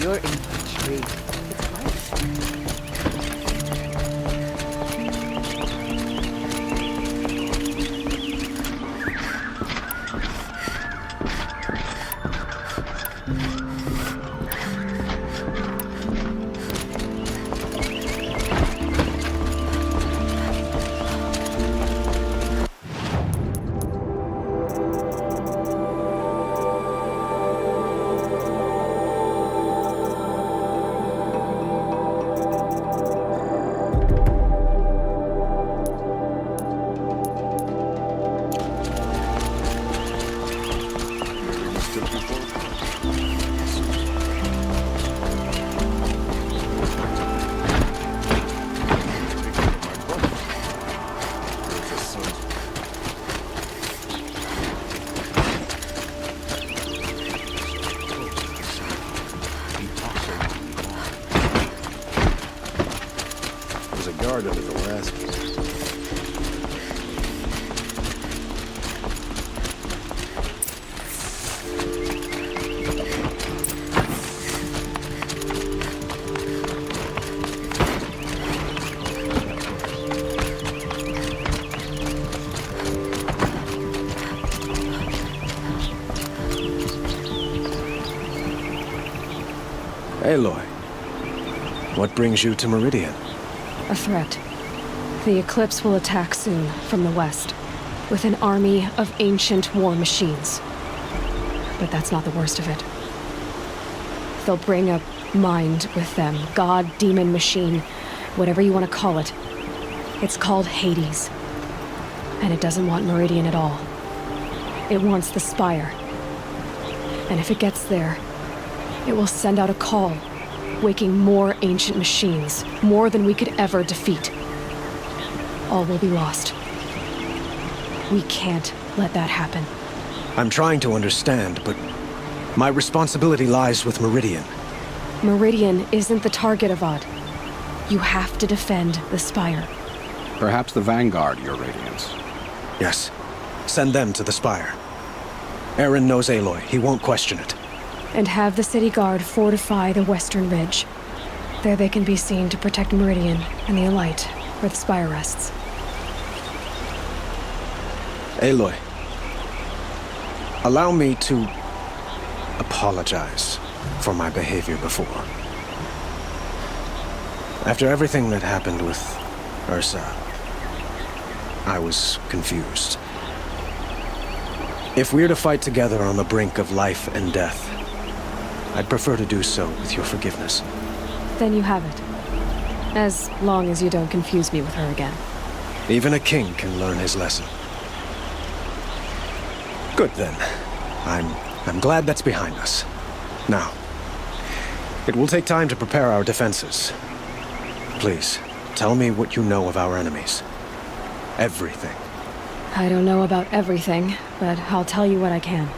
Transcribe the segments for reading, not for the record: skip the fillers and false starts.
You're intrigued. It's fine. There's a guard under the last gate. Aloy, what brings you to Meridian? A threat. The Eclipse will attack soon, from the west, with an army of ancient war machines. But that's not the worst of it. They'll bring a mind with them, god, demon, machine, whatever you want to call it. It's called Hades. And it doesn't want Meridian at all. It wants the Spire. And if it gets there, it will send out a call, waking more ancient machines, more than we could ever defeat. All will be lost. We can't let that happen. I'm trying to understand, but my responsibility lies with Meridian. Meridian isn't the target, Avad. You have to defend the Spire. Perhaps the Vanguard, Your Radiance. Yes. Send them to the Spire. Aaron knows Aloy. He won't question it. And have the city guard fortify the western ridge. There they can be seen to protect Meridian and the Elite, where the Spire rests. Aloy, allow me to apologize for my behavior before. After everything that happened with Ursa, I was confused. If we're to fight together on the brink of life and death, I'd prefer to do so with your forgiveness. Then you have it. As long as you don't confuse me with her again. Even a king can learn his lesson. Good then. I'm glad that's behind us. Now, it will take time to prepare our defenses. Please, tell me what you know of our enemies. Everything. I don't know about everything, but I'll tell you what I can.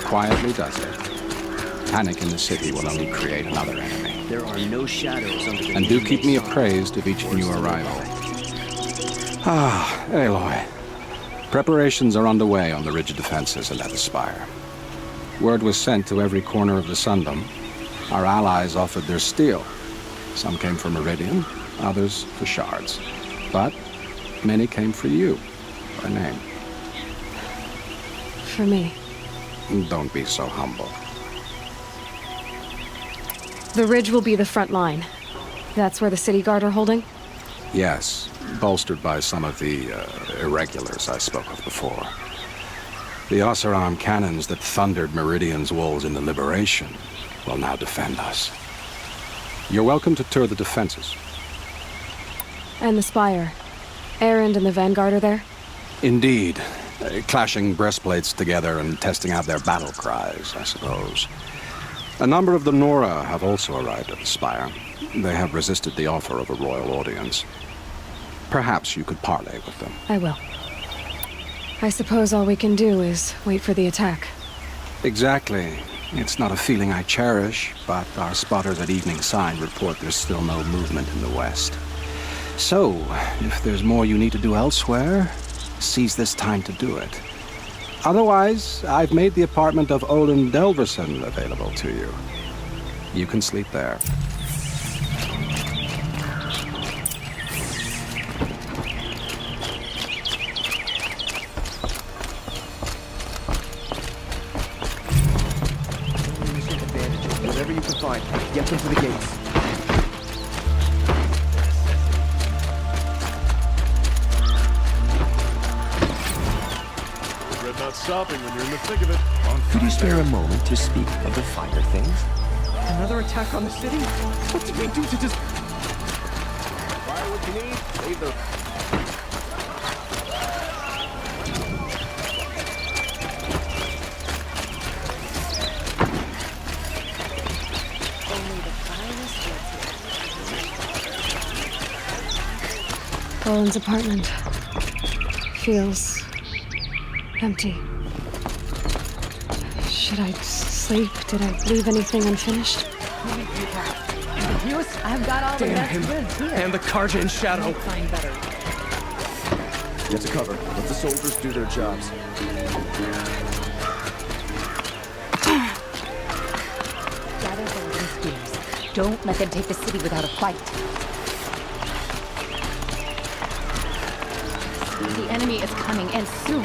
Quietly does it. Panic in the city will only create another enemy. There are no shadows under the... And do keep me appraised of each new arrival. Ah, Aloy. Preparations are underway on the ridge defenses and at the Spire. Word was sent to every corner of the Sundom. Our allies offered their steel. Some came for Meridian, others for shards. But many came for you, by name. For me. Don't be so humble. The ridge will be the front line. That's where the city guard are holding? Yes, bolstered by some of the irregulars I spoke of before. The Oseram cannons that thundered Meridian's walls in the Liberation will now defend us. You're welcome to tour the defenses. And the Spire. Erend and the Vanguard are there? Indeed. Clashing breastplates together and testing out their battle cries, I suppose. A number of the Nora have also arrived at the Spire. They have resisted the offer of a royal audience. Perhaps you could parley with them. I will. I suppose all we can do is wait for the attack. Exactly. It's not a feeling I cherish, but our spotters at Evening Sign report there's still no movement in the west. So, if there's more you need to do elsewhere, seize this time to do it. Otherwise, I've made the apartment of Olin Delverson available to you. You can sleep there. Whatever you can find, get them to the gates. Regret not stopping when you're in the thick of it. Could you spare a moment to speak of the finer things? Another attack on the city? What did we do to just... Fire what you need, save the... Olin's apartment feels empty. Should I sleep? Did I leave anything unfinished? I've got all the Damn best him. goods here. And the Karja in shadow. Find better. Get to cover. Let the soldiers do their jobs. Gather the spears. Don't let them take the city without a fight. The enemy is coming, and soon.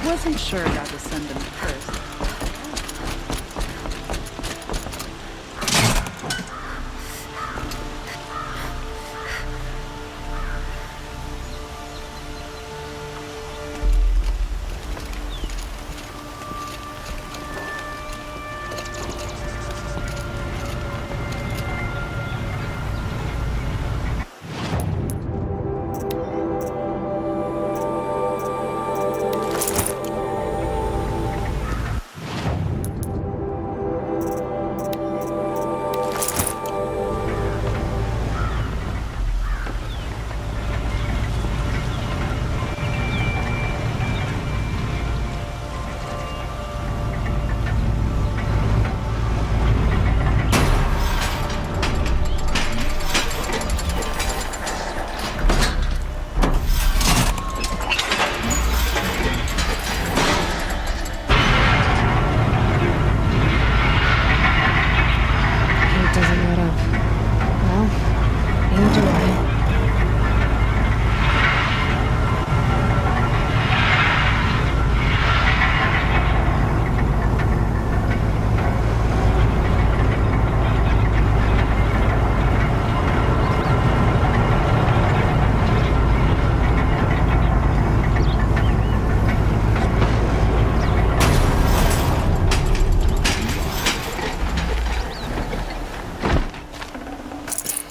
Wasn't sure about the Sundom first.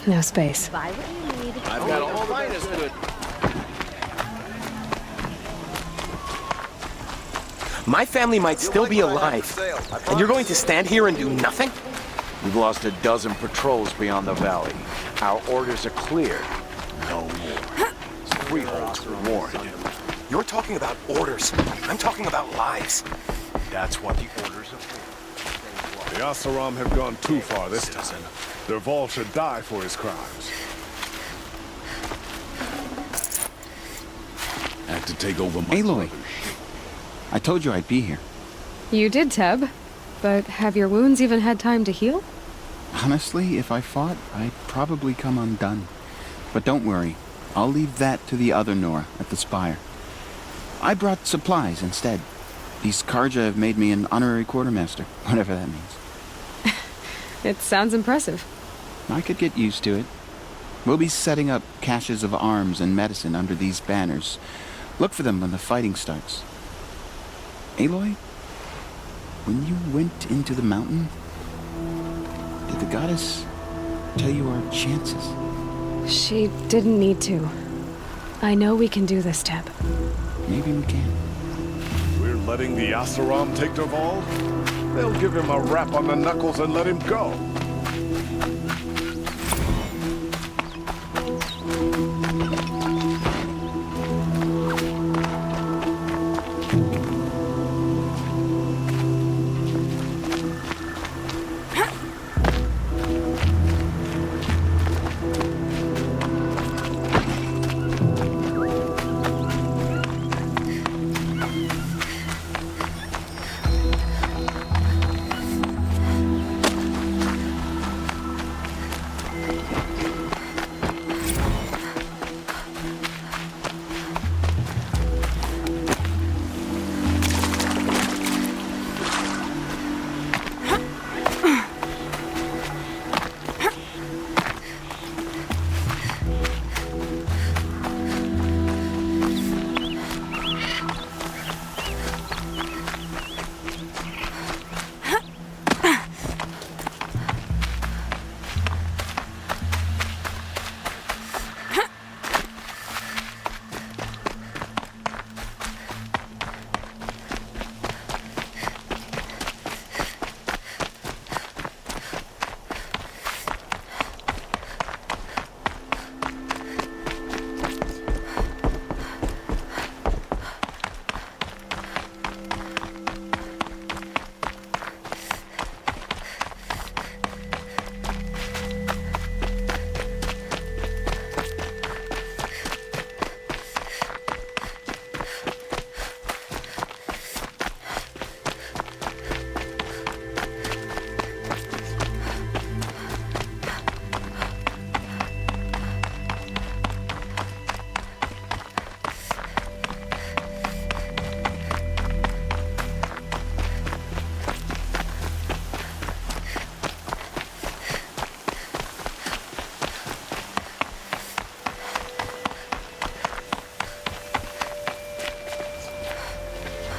No space. Buy what you need. I've got all the finest good. My family might still be alive. And you're going to stand here and do nothing? We've lost a dozen patrols beyond the valley. Our orders are clear. No more. Freeholds were warned. You're talking about orders. I'm talking about lives. That's what the orders are for. The Asaram have gone too far this time. Their Vol should die for his crimes. Had to take over my... Aloy, I told you I'd be here. You did, Teb. But have your wounds even had time to heal? Honestly, if I fought, I'd probably come undone. But don't worry. I'll leave that to the other Nora at the Spire. I brought supplies instead. These Karja have made me an honorary quartermaster, whatever that means. It sounds impressive. I could get used to it. We'll be setting up caches of arms and medicine under these banners. Look for them when the fighting starts. Aloy, when you went into the mountain, did the goddess tell you our chances. She didn't need to. I know we can do this, Teb. Maybe we can. We're letting the Asaram take Dervahl? They'll give him a rap on the knuckles and let him go.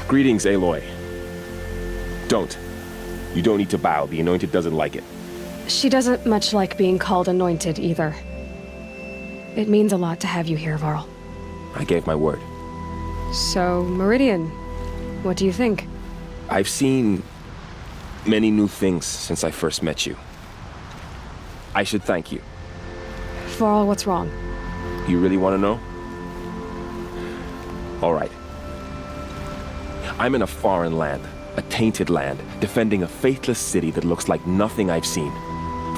Greetings, Aloy. Don't. You don't need to bow. The Anointed doesn't like it. She doesn't much like being called anointed, either. It means a lot to have you here, Varl. I gave my word. So, Meridian, what do you think? I've seen many new things since I first met you. I should thank you. Varl, what's wrong? You really want to know? All right. I'm in a foreign land, a tainted land, defending a faithless city that looks like nothing I've seen.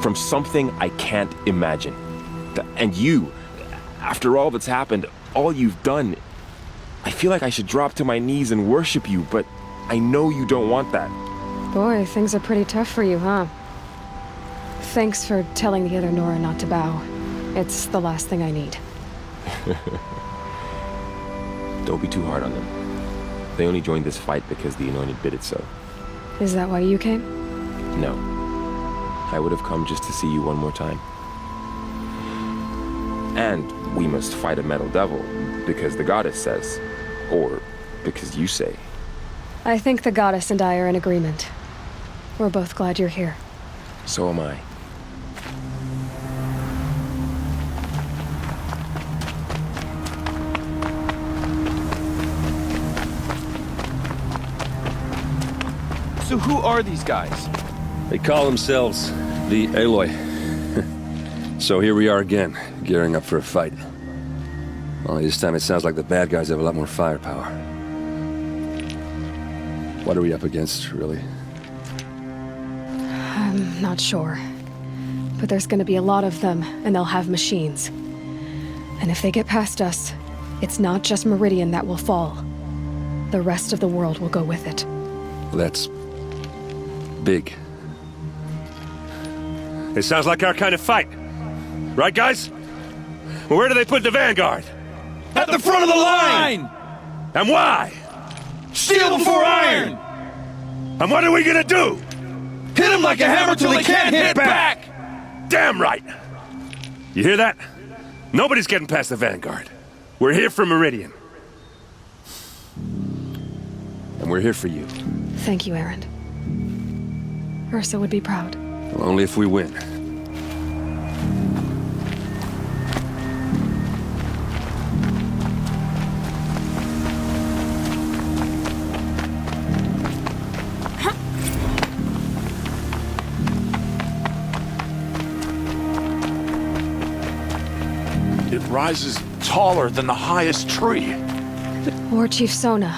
From something I can't imagine. And you, after all that's happened, all you've done, I feel like I should drop to my knees and worship you, but I know you don't want that. Boy, things are pretty tough for you, huh? Thanks for telling the other Nora not to bow. It's the last thing I need. Don't be too hard on them. They only joined this fight because the Anointed bid it so. Is that why you came? No. I would have come just to see you one more time. And we must fight a metal devil, because the goddess says. Or because you say. I think the goddess and I are in agreement. We're both glad you're here. So am I. So who are these guys? They call themselves the Aloy. So here we are again, gearing up for a fight. Only this time it sounds like the bad guys have a lot more firepower. What are we up against, really? I'm not sure. But there's gonna be a lot of them, and they'll have machines. And if they get past us, it's not just Meridian that will fall. The rest of the world will go with it. Well, that's big. It sounds like our kind of fight. Right, guys? Well, where do they put the Vanguard? At the front of the line! And why? Steel before iron! And what are we gonna do? Hit him like a hammer till he can't hit back! Damn right! You hear that? Nobody's getting past the Vanguard. We're here for Meridian. And we're here for you. Thank you, Erend. Ursa would be proud. Well, only if we win. rises taller than the highest tree. War Chief Sona.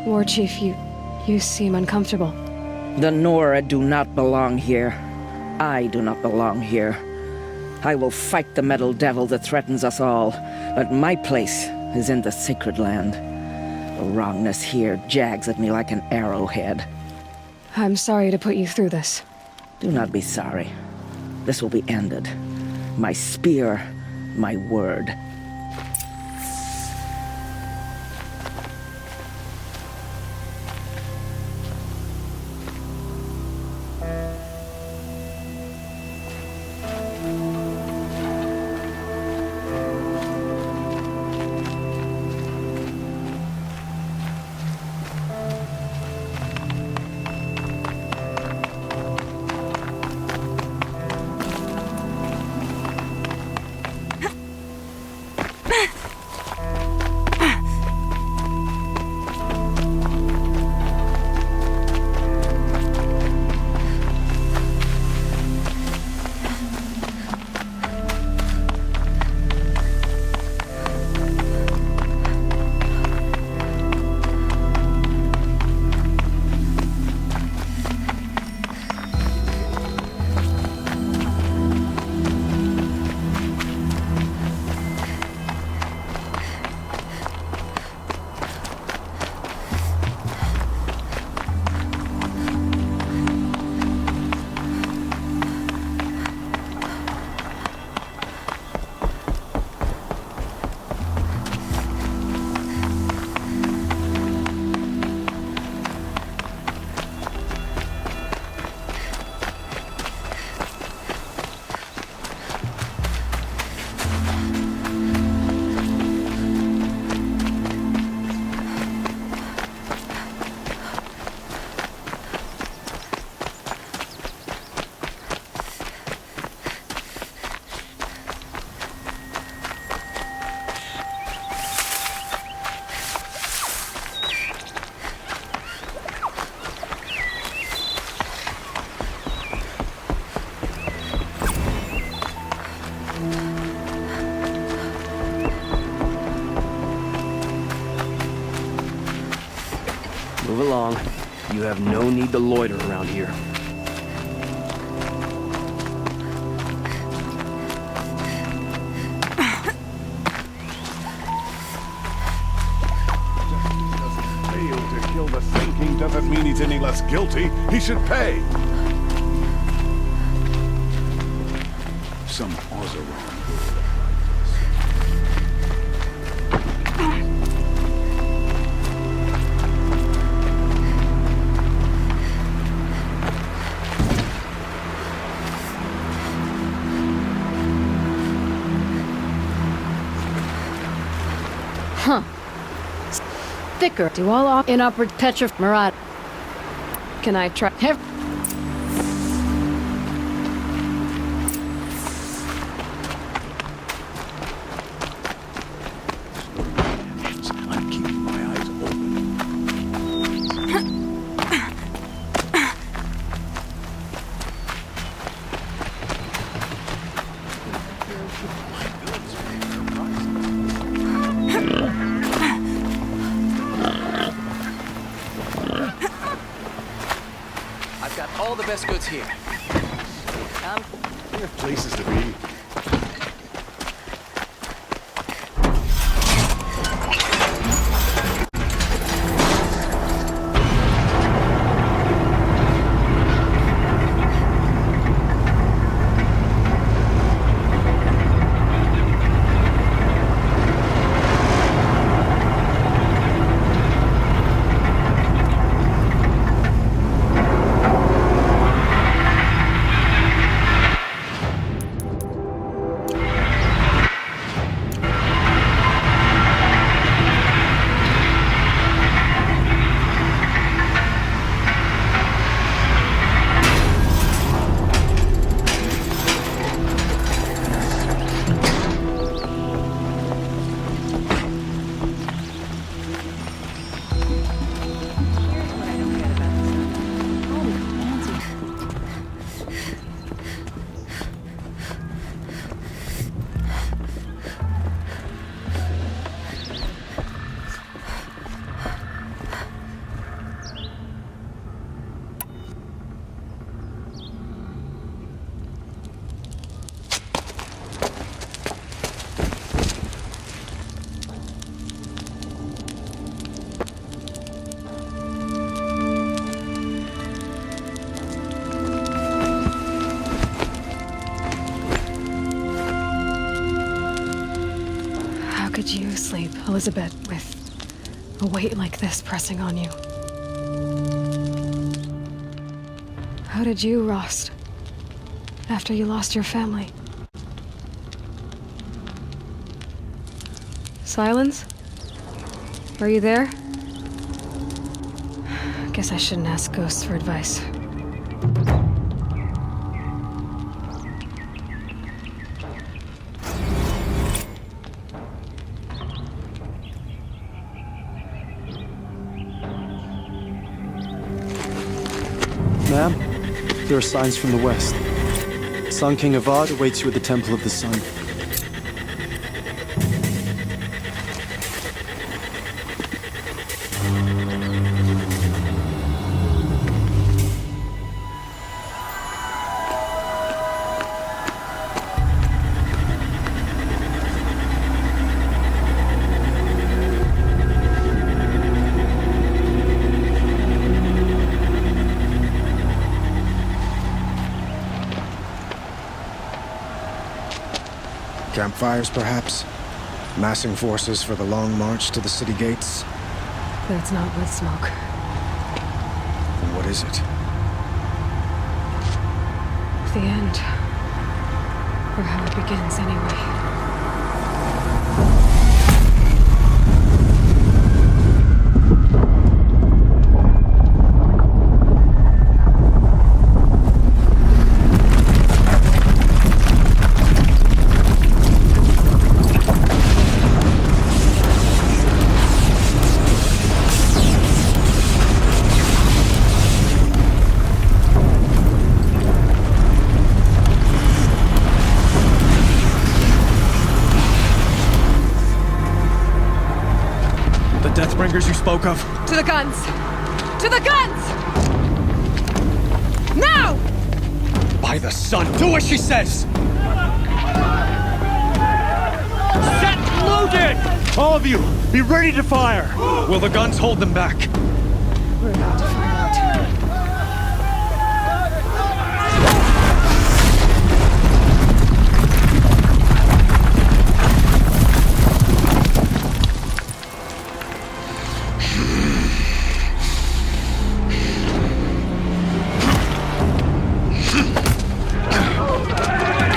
War Chief, you seem uncomfortable. The Nora do not belong here. I do not belong here. I will fight the metal devil that threatens us all, but my place is in the sacred land. The wrongness here jags at me like an arrowhead. I'm sorry to put you through this. Do not be sorry. This will be ended. My spear, my word. Move along. You have no need to loiter around here. Fail to kill the Sun King doesn't mean he's any less guilty. He should pay. Some Ozerodawn. Huh. Thicker. Do all off in upward Petra Murad. Can I try? I'm keeping my eyes open. I've got all the best goods here. We have places to be. could you sleep, Elizabeth, with a weight like this pressing on you? How did you rest after you lost your family? Silence? Are you there? Guess I shouldn't ask ghosts for advice. Ma'am, there are signs from the west. Sun King Avad awaits you at the Temple of the Sun. Campfires, perhaps? Massing forces for the long march to the city gates? That's not wood smoke. Then what is it? The end. Or how it begins, anyway. Deathbringers you spoke of? To the guns! To the guns! Now! By the sun, do as she says! Set loaded! All of you, be ready to fire! Will the guns hold them back? We're about to find out.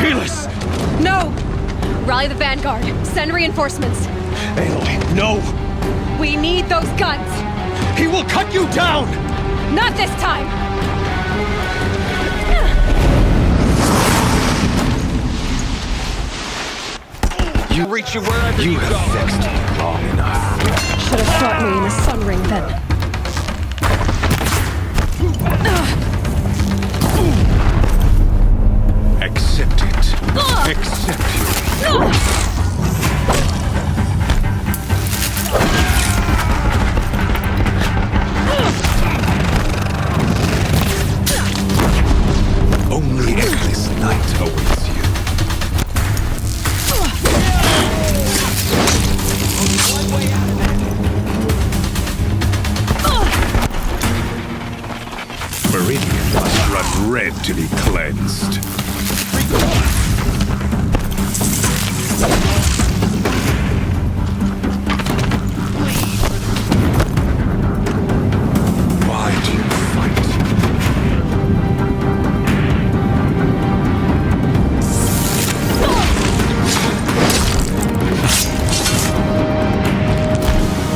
Helis! No! Rally the vanguard. Send reinforcements. Aloy, no! We need those guns! He will cut you down! Not this time! You reach you wherever you go. Vexed me long enough. Should have fought me in the sun ring then. Accept it. Accept it. Only endless night awaits you. Meridian must run red to be cleansed. Why do you fight?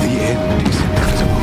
The end is inevitable.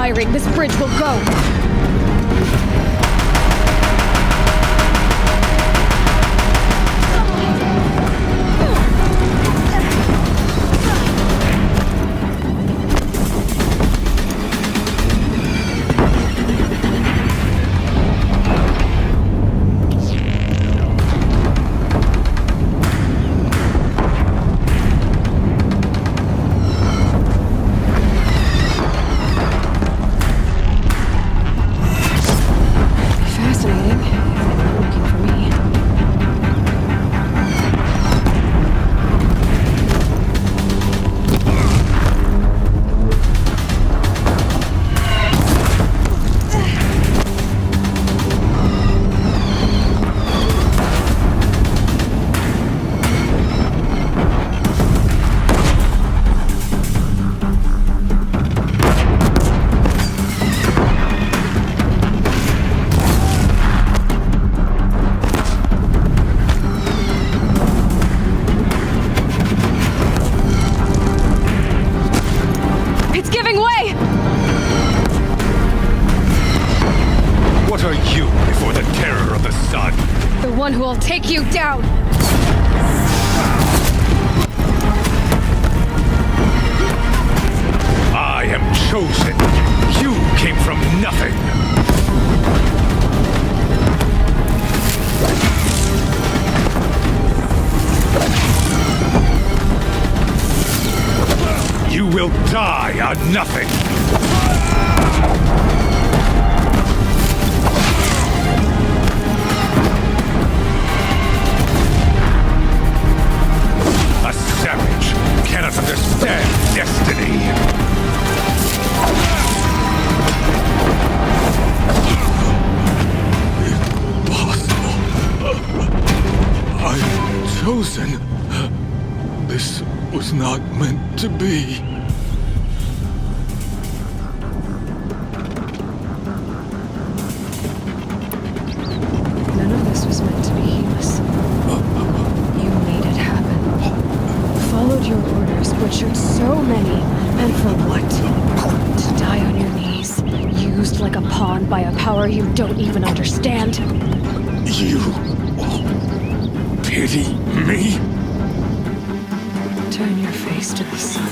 firing, this bridge will go. One who will take you down! I am chosen! You came from nothing! You will die on nothing! Cannot understand destiny. Impossible. I'm chosen. This was not meant to be. None of this was meant to be, Helis. You made it happen. Followed your orders, butchered so many, and for what? To die on your knees, used like a pawn by a power you don't even understand? You pity me? Turn your face to the sun.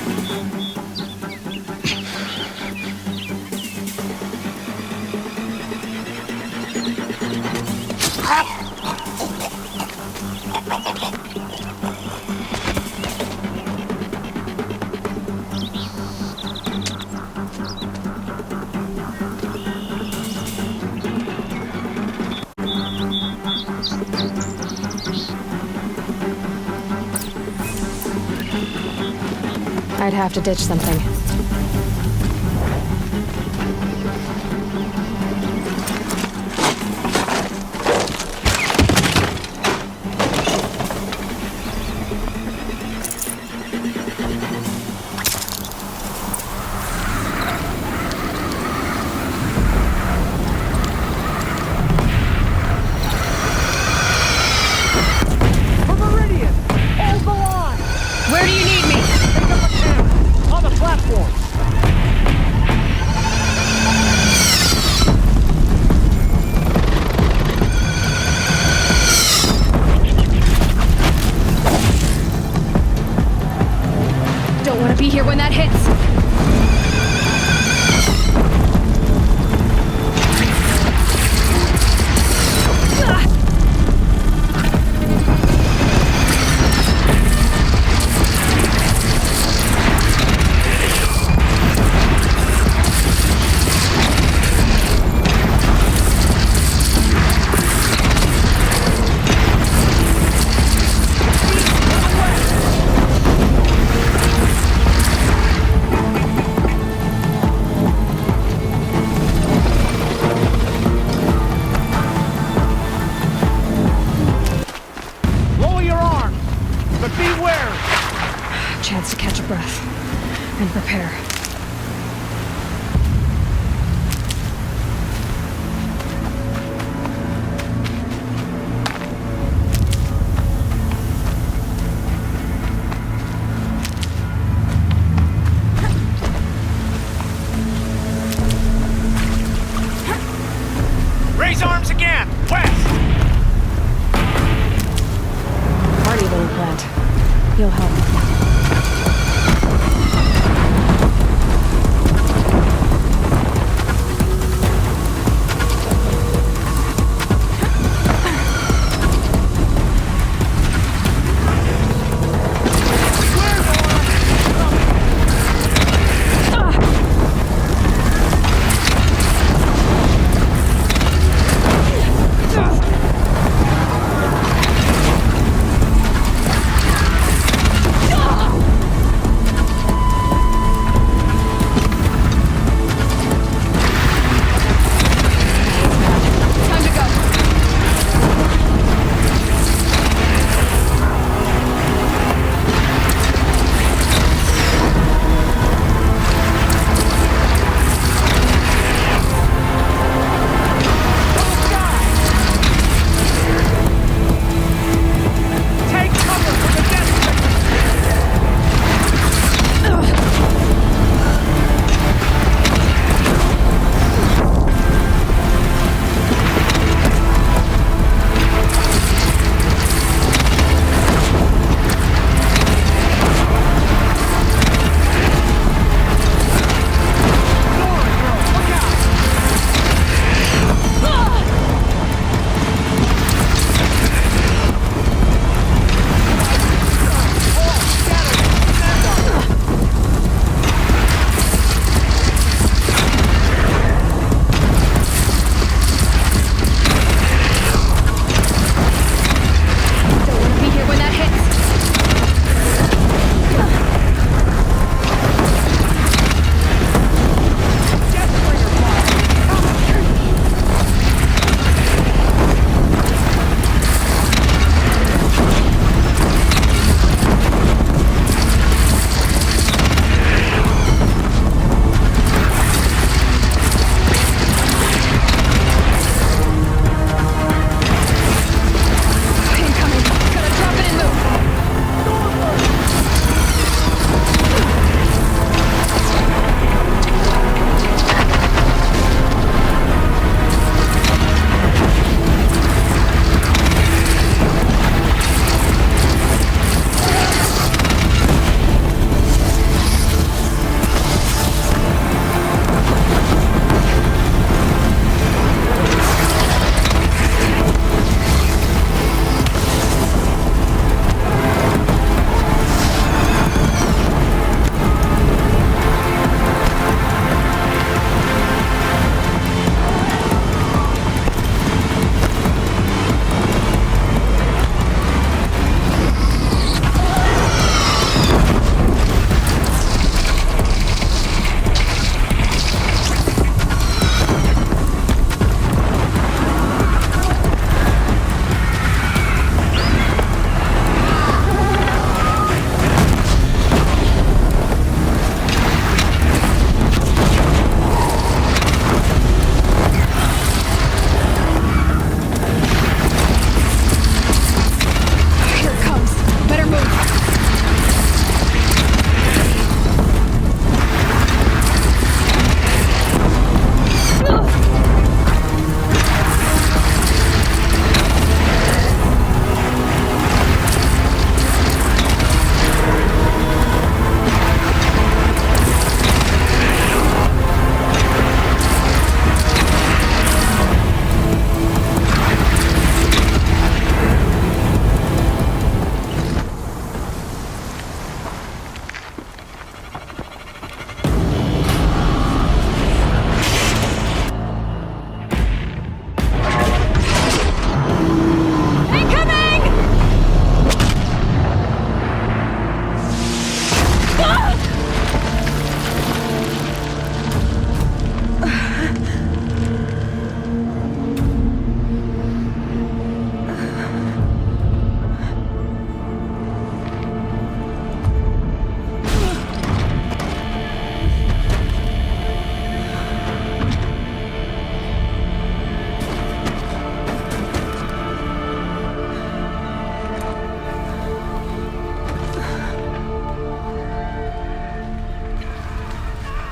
I'd have to ditch something. Where do you need me? On the platform! Don't want to be here when that hits! Chance to catch a breath and prepare.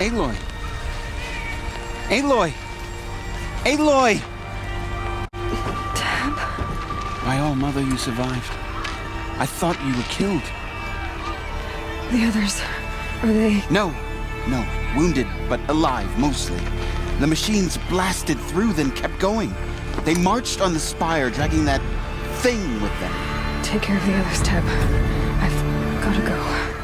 Aloy! Aloy! Aloy! Tab? By all, Mother, you survived. I thought you were killed. The others, are they... No. Wounded, but alive, mostly. The machines blasted through, then kept going. They marched on the spire, dragging that thing with them. Take care of the others, Tab. I've gotta go.